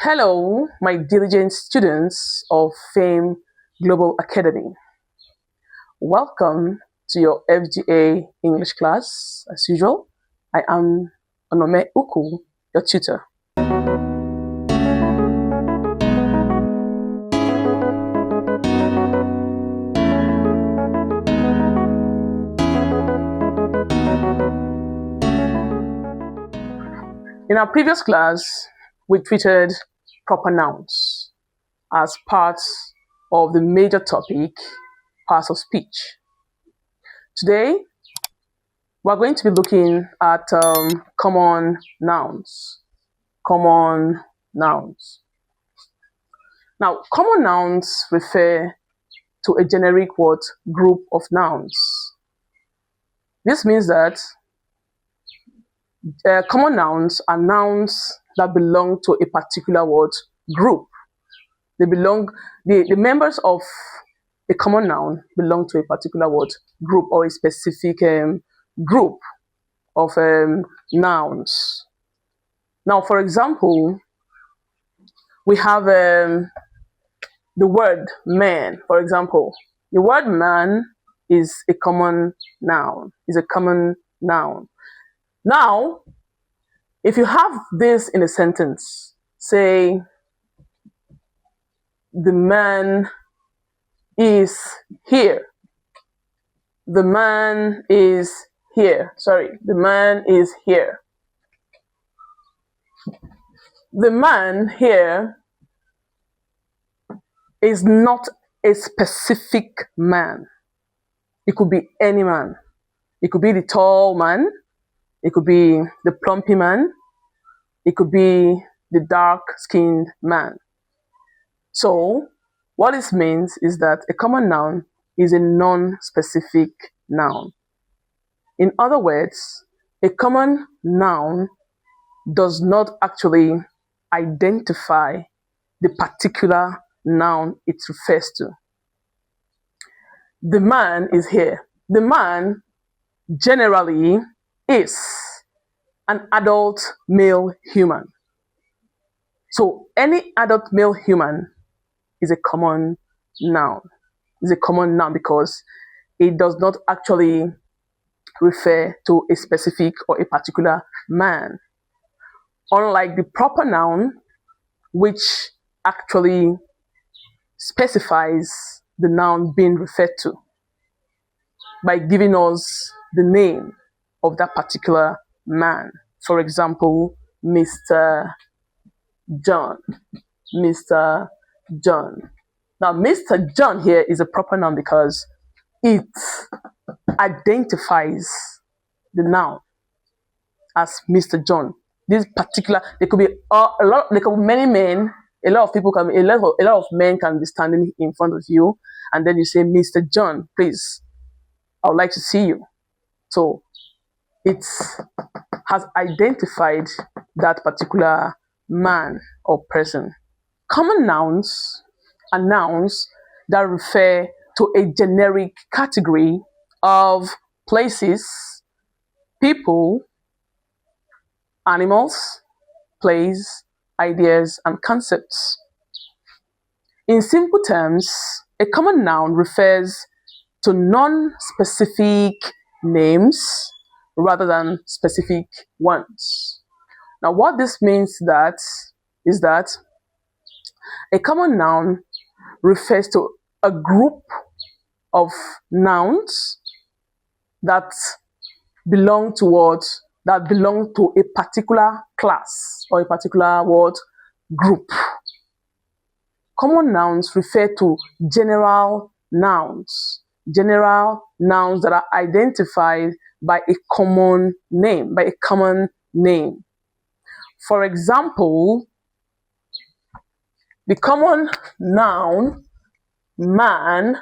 Hello, my diligent students of Fame Global Academy. Welcome to your FGA English class. As usual, I am Onome Uku, your tutor. In our previous class, we treated proper nouns as part of the major topic, parts of speech. Today, we're going to be looking at common nouns. Common nouns. Now, common nouns refer to a generic word group of nouns. This means that common nouns are nouns that belong to a particular word group. The members of a common noun belong to a particular word group or a specific group of nouns. Now, for example, we have the word man. For example, the word man is a common noun. Now, if you have this in a sentence, say, the man is here. The man is here. The man is here. The man here is not a specific man. It could be any man. It could be the tall man. It could be the plumpy man. It could be the dark-skinned man. So, what this means is that a common noun is a non-specific noun. In other words, a common noun does not actually identify the particular noun it refers to. The man is here. The man generally is an adult male human. So any adult male human is a common noun. It's a common noun because it does not actually refer to a specific or a particular man. Unlike the proper noun, which actually specifies the noun being referred to by giving us the name of that particular man. For example, Mr. John. Mr. John. Now, Mr. John here is a proper noun because it identifies the noun as Mr. John. This particular, there could be many men. A lot of men can be standing in front of you, and then you say, Mr. John, please, I would like to see you. So it has identified that particular man or person. Common nouns are nouns that refer to a generic category of places, people, animals, place, ideas, and concepts. In simple terms, a common noun refers to non-specific names rather than specific ones. Now, what this means is that a common noun refers to a group of nouns that belong to a particular class or a particular word group. Common nouns refer to general nouns that are identified by a common name, For example, the common noun man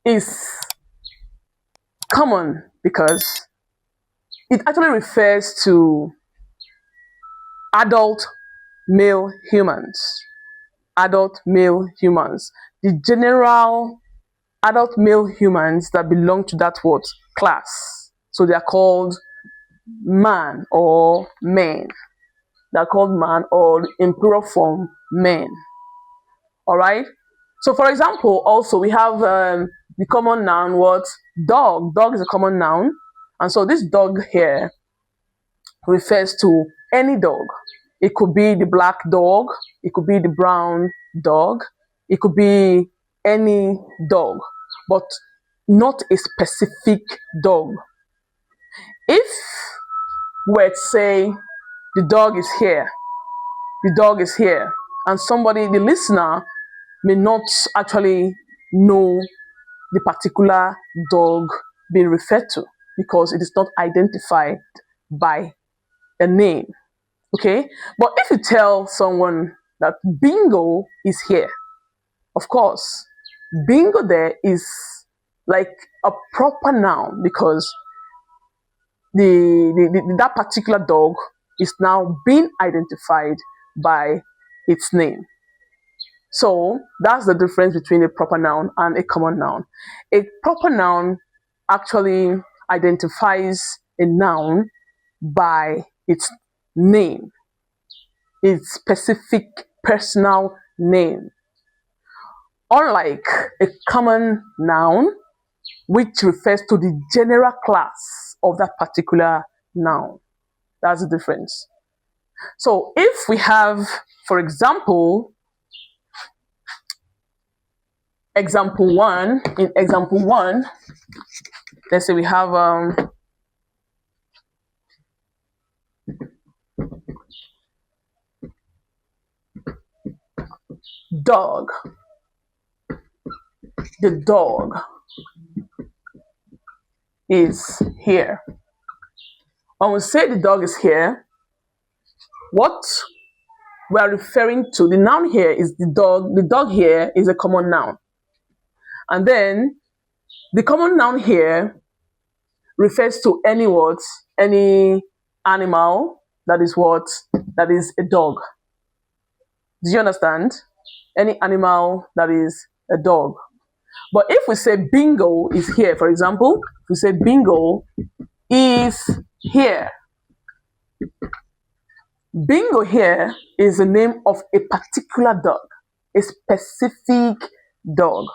is common because it actually refers to adult male humans. The general adult male humans that belong to that word class. So they are called man or men. They're called man, or in plural form, men. All right. So, for example, also we have the common noun what? Dog. Dog is a common noun. And so this dog here refers to any dog. It could be the black dog, it could be the brown dog, it could be any dog, but not a specific dog. If we're to say the dog is here, the dog is here, and somebody, the listener, may not actually know the particular dog being referred to because it is not identified by a name. Okay, but if you tell someone that Bingo is here, of course, Bingo there is like a proper noun because that particular dog is now being identified by its name. So that's the difference between a proper noun and a common noun. A proper noun actually identifies a noun by its name, its specific personal name. Unlike a common noun, which refers to the general class of that particular noun. That's the difference. So if we have, for example, example one, let's say we have dog. The dog is here. When we say the dog is here, what we are referring to, the noun here is the dog. The dog here is a common noun. And then the common noun here refers to any what? Any animal that is what? That is a dog. Do you understand? Any animal that is a dog. But if we say Bingo is here, for example, if we say Bingo is here, Bingo here is the name of a particular dog, a specific dog.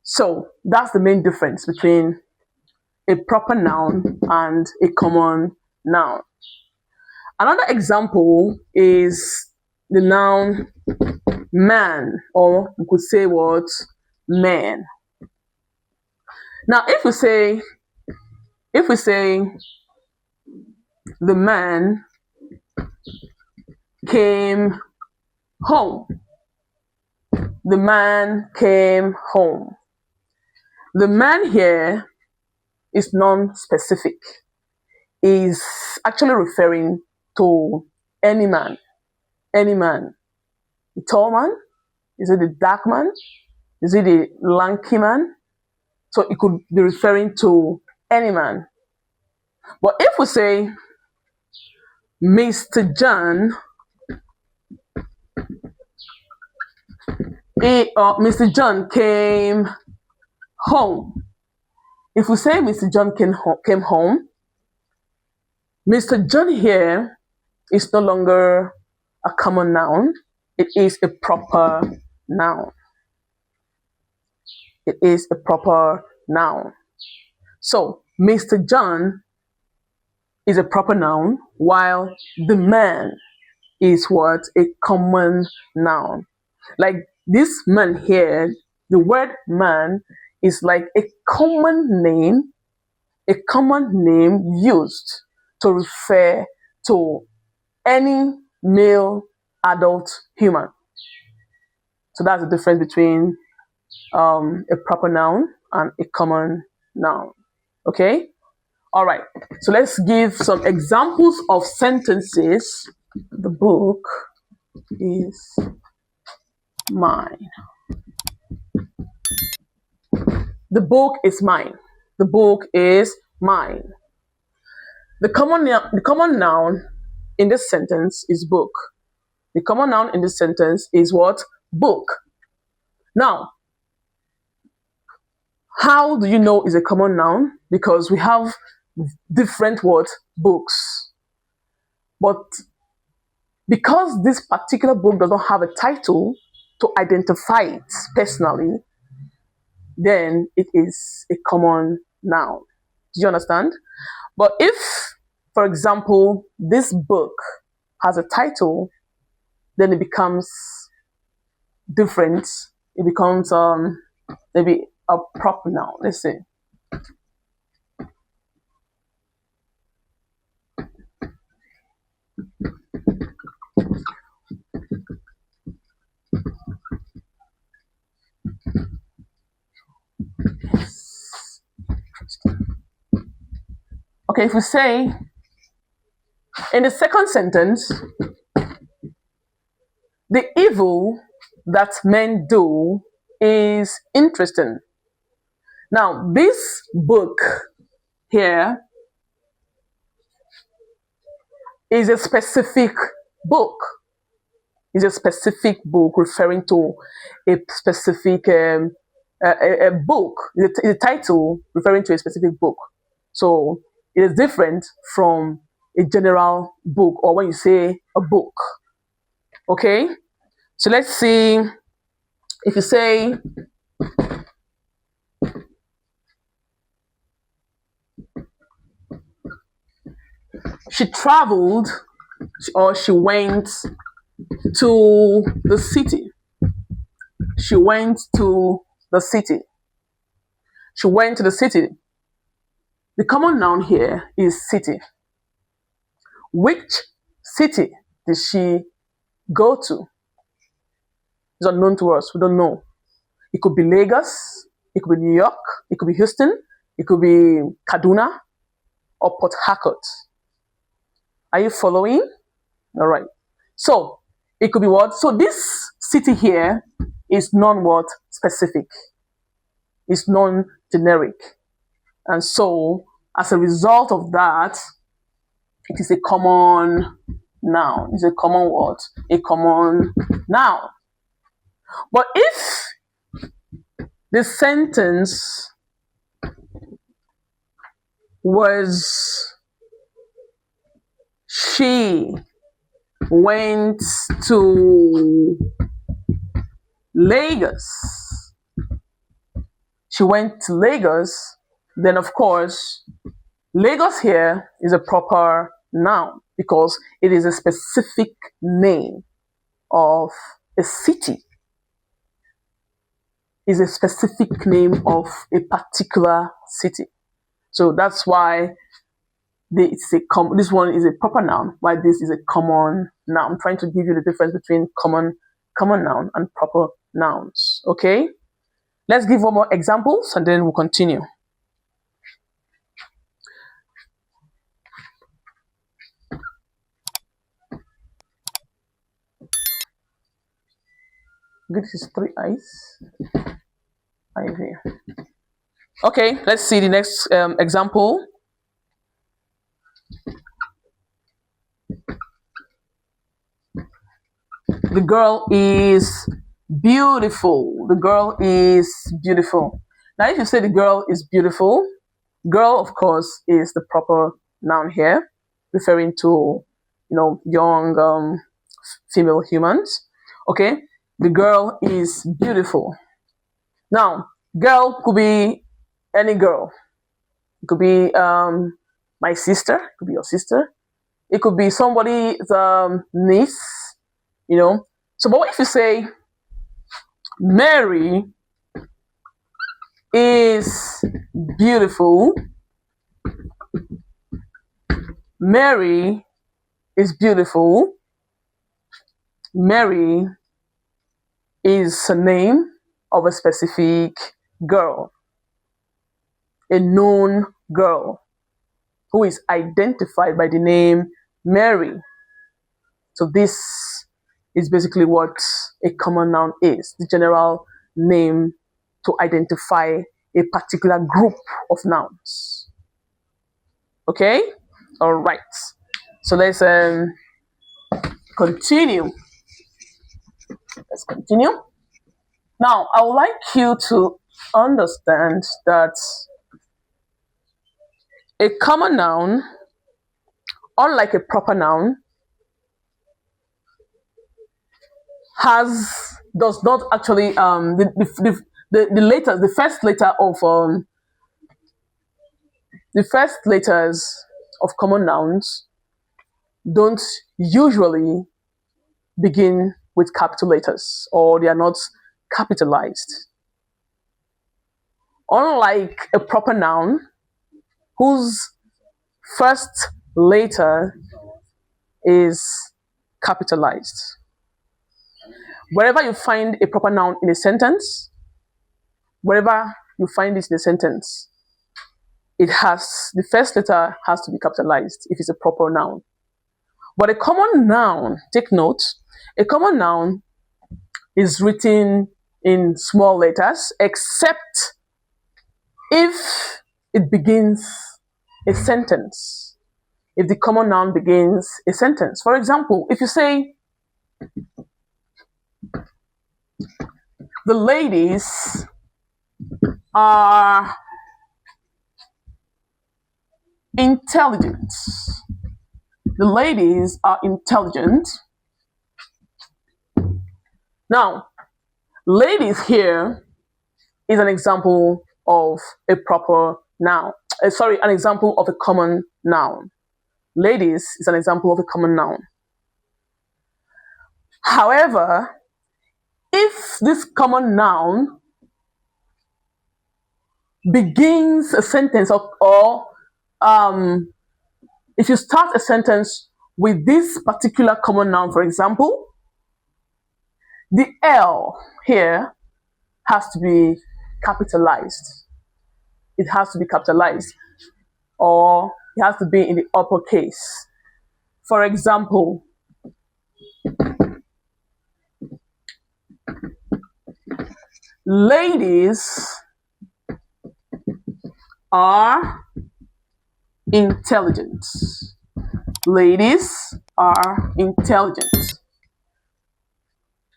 So that's the main difference between a proper noun and a common noun. Another example is the noun man, or we could say what? Man. Now, if we say the man came home, the man came home. The man here is non-specific. Is actually referring to any man. Any man. The tall man? Is it the dark man? Is it the lanky man? So it could be referring to any man. But if we say Mr. John, Mr. John came home. If we say Mr. John came home, Mr. John here is no longer a common noun. It is a proper noun. It is a proper noun. So, Mr. John is a proper noun, while the man is what? A common noun. Like this man here, the word man is like a common name used to refer to any male adult human. So that's the difference between a proper noun and a common noun. Okay? All right. So let's give some examples of sentences. The book is mine. The book is mine. The book is mine. The common noun in this sentence is book. The common noun in this sentence is what? Book. Now, how do you know it's a common noun? Because we have different what books. But because this particular book does not have a title to identify it personally, then it is a common noun. Do you understand? But if, for example, this book has a title, then it becomes different. It becomes maybe a proper noun. Let's say. Okay, if we say in the second sentence, the evil that men do is interesting. Now, this book here is a specific book. It's a specific book referring to a specific a book. The title referring to a specific book. So it is different from a general book or when you say a book. Okay? So let's see if you say she traveled or she went to the city. She went to the city. She went to the city. The common noun here is city. Which city did she go to? It's unknown to us. We don't know. It could be Lagos. It could be New York. It could be Houston. It could be Kaduna or Port Harcourt. Are you following? All right. So it could be what? So this city here is non-what specific. It's non-generic. And so as a result of that, it is a common noun. It's a common word. A common noun. But if the sentence was she went to Lagos. She went to Lagos, then of course, Lagos here is a proper noun because it is a specific name of a city. Is a specific name of a particular city. So that's why this one is a proper noun, why this is a common noun. I'm trying to give you the difference between common noun and proper nouns. Okay? Let's give one more examples and then we'll continue. This is 3 eyes. Ivy. Okay, let's see the next example. The girl is beautiful. The girl is beautiful. Now, if you say the girl is beautiful, girl, of course, is the proper noun here, referring to, young female humans. Okay, the girl is beautiful. Now, girl could be any girl. It could be my sister. It could be your sister. It could be somebody's niece. So, but what if you say Mary is beautiful? Mary is beautiful. Mary is a name of a specific girl, a known girl who is identified by the name Mary. So this is basically what a common noun is, the general name to identify a particular group of nouns. Okay? All right. So let's continue. Let's continue. Now, I would like you to understand that A common noun, unlike a proper noun, does not actually the letter the first letter of the first letters of common nouns don't usually begin with capital letters, or they are not capitalized. Unlike a proper noun whose first letter is capitalized. Wherever you find a proper noun in a sentence, wherever you find it in a sentence, the first letter has to be capitalized if it's a proper noun. But a common noun, take note, a common noun is written in small letters, except if it begins a sentence. If the common noun begins a sentence. For example, if you say, the ladies are intelligent. The ladies are intelligent. Now, ladies here is an example of a proper noun. An example of a common noun. Ladies is an example of a common noun. However, if this common noun begins a sentence or if you start a sentence with this particular common noun, for example, the L here has to be capitalized. It has to be capitalized, or it has to be in the uppercase. For example, ladies are intelligent. Ladies are intelligent.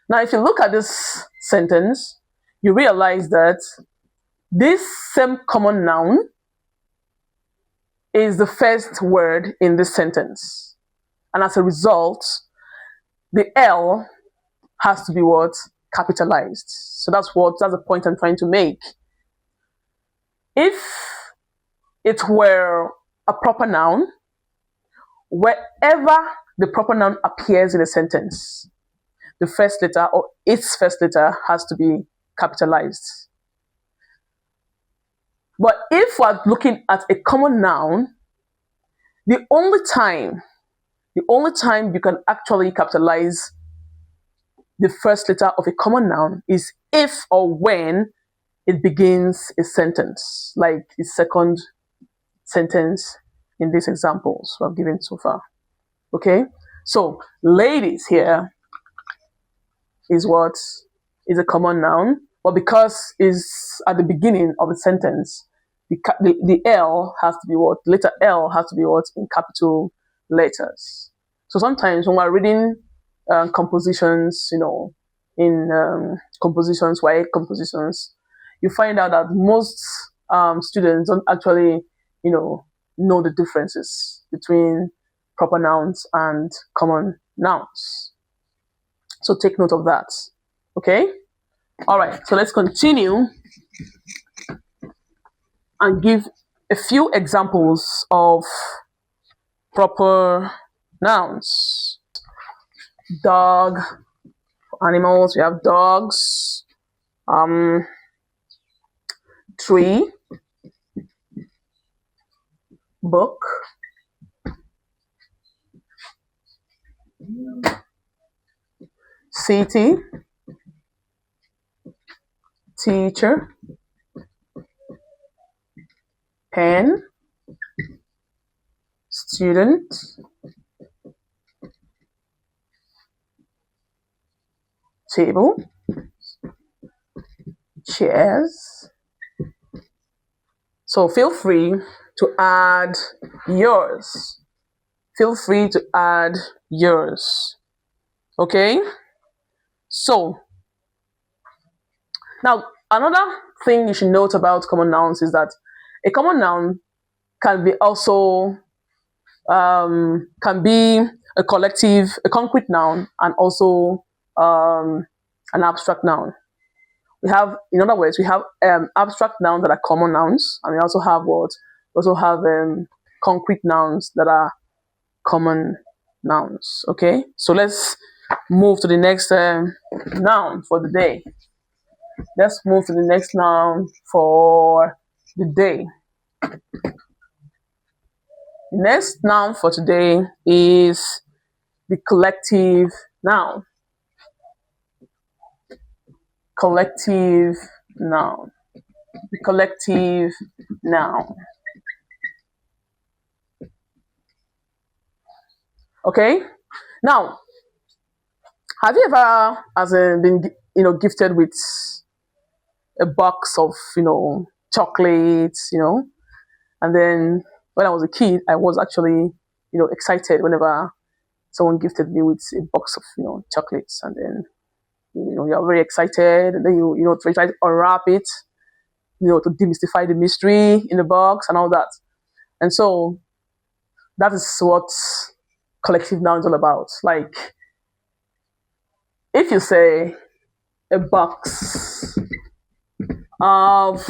Now, if you look at this sentence, you realize that this same common noun is the first word in this sentence. And as a result, the L has to be what? Capitalized. So that's the point I'm trying to make. If it were a proper noun, wherever the proper noun appears in a sentence, the first letter or its first letter has to be capitalized. But if we're looking at a common noun, the only time you can actually capitalize the first letter of a common noun is if or when it begins a sentence, like the second sentence in these examples I've given so far. Okay? So, ladies here is what is a common noun, but because it's at the beginning of the sentence, the L has to be what? The letter L has to be what? In capital letters. So sometimes when we're reading compositions, in compositions, YA compositions, you find out that most students don't actually, know the differences between proper nouns and common nouns. So take note of that. Okay? All right, so let's continue and give a few examples of proper nouns. Dog, animals, we have dogs. Tree, book, city, teacher, pen, student, table, chairs. So feel free to add yours. Feel free to add yours. Okay? So, now another thing you should note about common nouns is that a common noun can be also can be a collective, a concrete noun, and also an abstract noun. We have, in other words, we have abstract nouns that are common nouns, and we also have what? We also have concrete nouns that are common nouns. Okay, so let's move to the next noun for the day. Let's move to the next noun for the day. The next noun for today is the collective noun. Collective noun. The collective noun. Okay. Now, have you ever, been gifted with a box of chocolates, and then when I was a kid, I was actually excited whenever someone gifted me with a box of chocolates, and then you're very excited, and then you try to unwrap it, to demystify the mystery in the box and all that. And so that is what collective noun is all about. Like, if you say a box of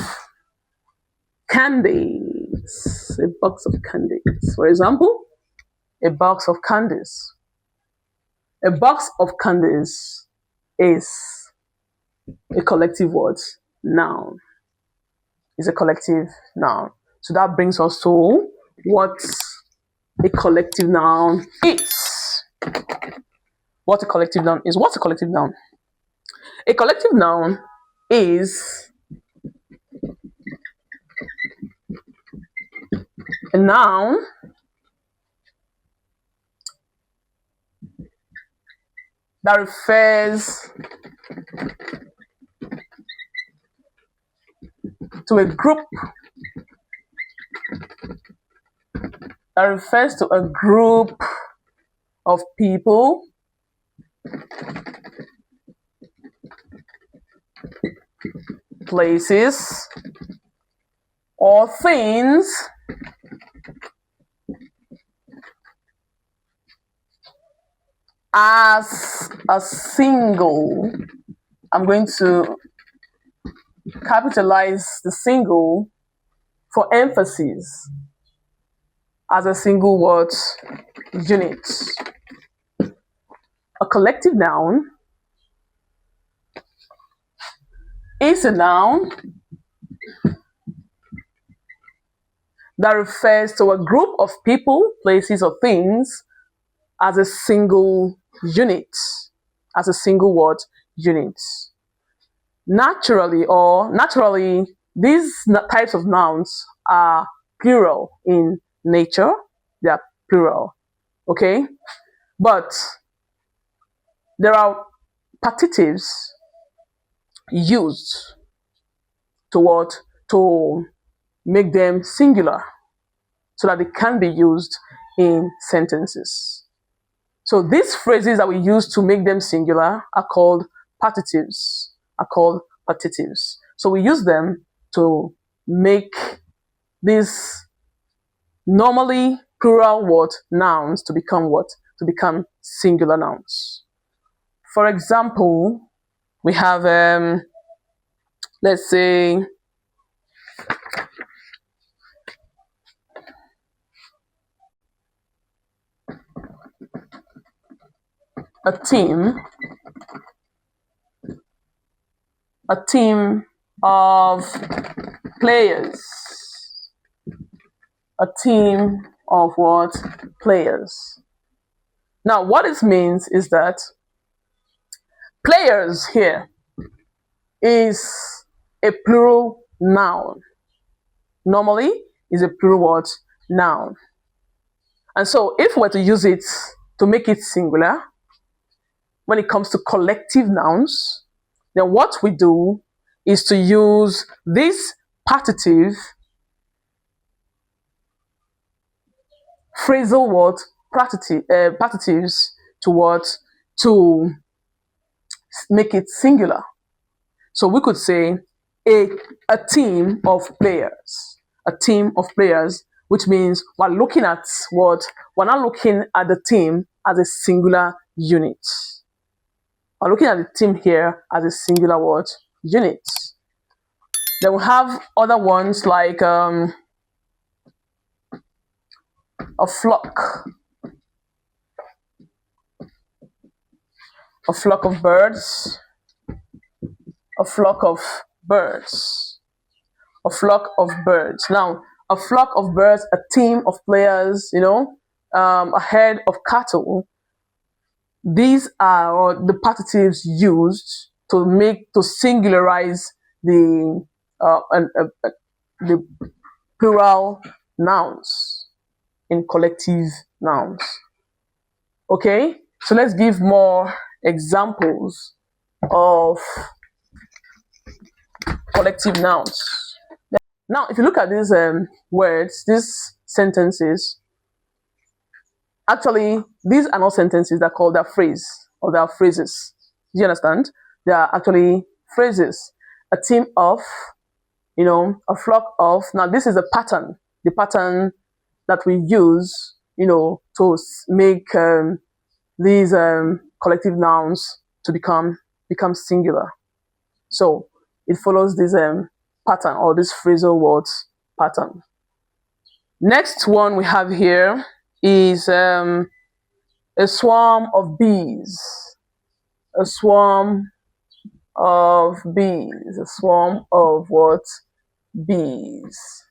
candies, a box of candies, for example, a box of candies. A box of candies is a collective word, noun. Is a collective noun. So that brings us to what a collective noun is. What a collective noun is. What's a collective noun? A collective noun is a noun that refers to a group of people, places, or things as a single. I'm going to capitalize the single for emphasis, as a single word unit. A collective noun is a noun that refers to a group of people, places, or things as a single unit, as a single word unit. Naturally, these types of nouns are plural in nature. They are plural, okay? But there are partitives used to make them singular, so that they can be used in sentences. So these phrases that we use to make them singular are called partitives. So we use them to make these normally plural word nouns to become what? To become singular nouns. For example, we have let's say a team of players. A team of what? Players. Now, what it means is that players here is a plural noun. Normally, is a plural word noun. And so, if we were to use it to make it singular, when it comes to collective nouns, then what we do is to use this partitive phrasal word partitives to make it singular. So we could say a team of players. A team of players which means we're looking at what? We're not looking at the team as a singular unit. We're looking at the team here as a singular what? Unit. Then we have other ones like a flock. A flock of birds. A flock of birds. A flock of birds. Now, a flock of birds, a team of players, a herd of cattle. These are the partitives used to singularize the plural nouns in collective nouns. Okay, so let's give more examples of collective nouns. Now, if you look at these words, these sentences, actually, these are not sentences, they're called a phrase or they are phrases. Do you understand? They are actually phrases. A team of, a flock of. Now, this is a pattern, the pattern that we use, to make these collective nouns to become singular. So it follows this pattern or this phrasal words pattern. Next one we have here is a swarm of bees. A swarm of bees. A swarm of what? Bees.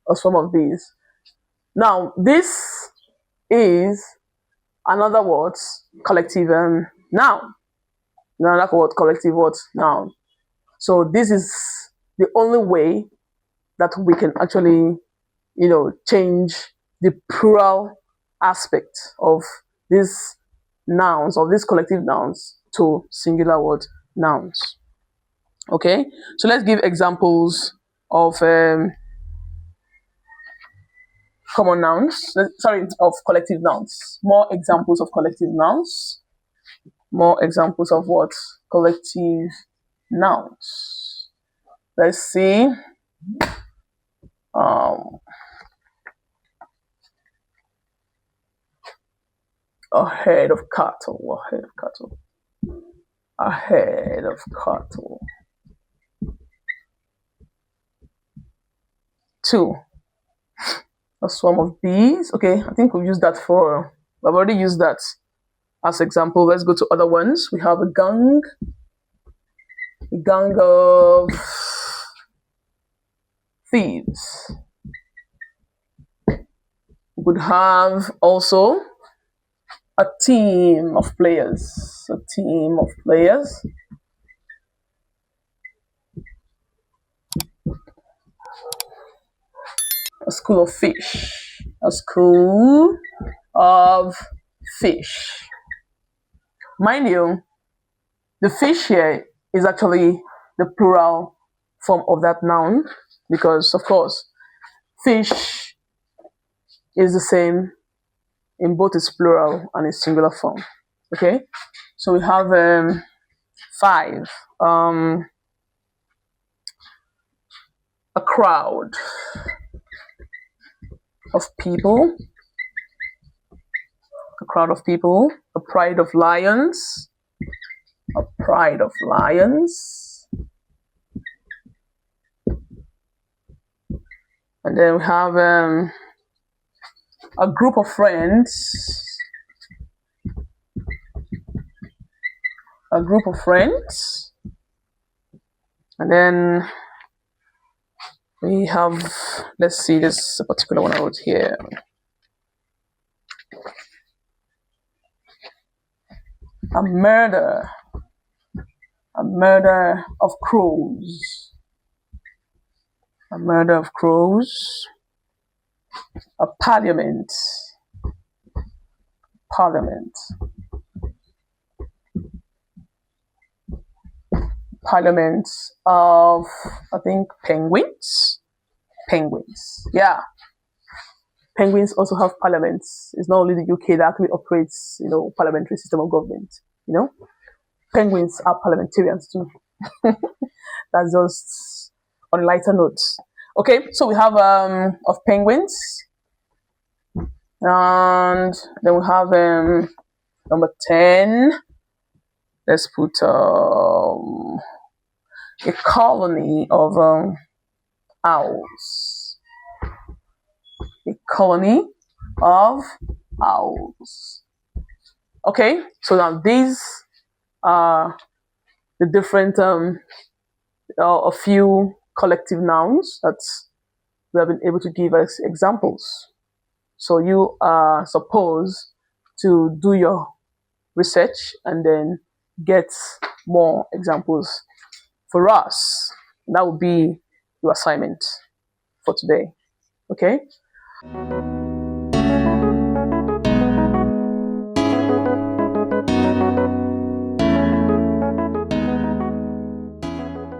A swarm of bees. Now, this is another word, collective noun. Another word, collective word, noun. So this is the only way that we can actually, change the plural aspect of these nouns, of these collective nouns, to singular word nouns. Okay, so let's give examples of common nouns. Of collective nouns. More examples of collective nouns. More examples of what? Collective nouns. Let's see. A herd of cattle. A herd of cattle. A herd of cattle. 2. A swarm of bees. Okay, I think we've already used that as example. Let's go to other ones. We have a gang of thieves. We would have also a team of players. A team of players. A school of fish. A school of fish. Mind you, the fish here is actually the plural form of that noun because, of course, fish is the same in both its plural and its singular form. Okay, so we have 5. A crowd of people. A crowd of people. A pride of lions. A pride of lions. And then we have a group of friends. A group of friends. And then we have, let's see, this is a particular one I wrote here. A murder. A murder of crows. A murder of crows. A parliament. Parliament. Parliament of, I think, penguins. Penguins. Yeah. Penguins also have parliaments. It's not only the UK that actually operates, parliamentary system of government. Penguins are parliamentarians too. That's just on a lighter note. Okay, so we have of penguins, and then we have number 10. Let's put a colony of owls. A colony of owls. Okay, so now these are the different a few collective nouns that we have been able to give as examples. So you are supposed to do your research and then get more examples for us. That would be your assignment for today. Okay?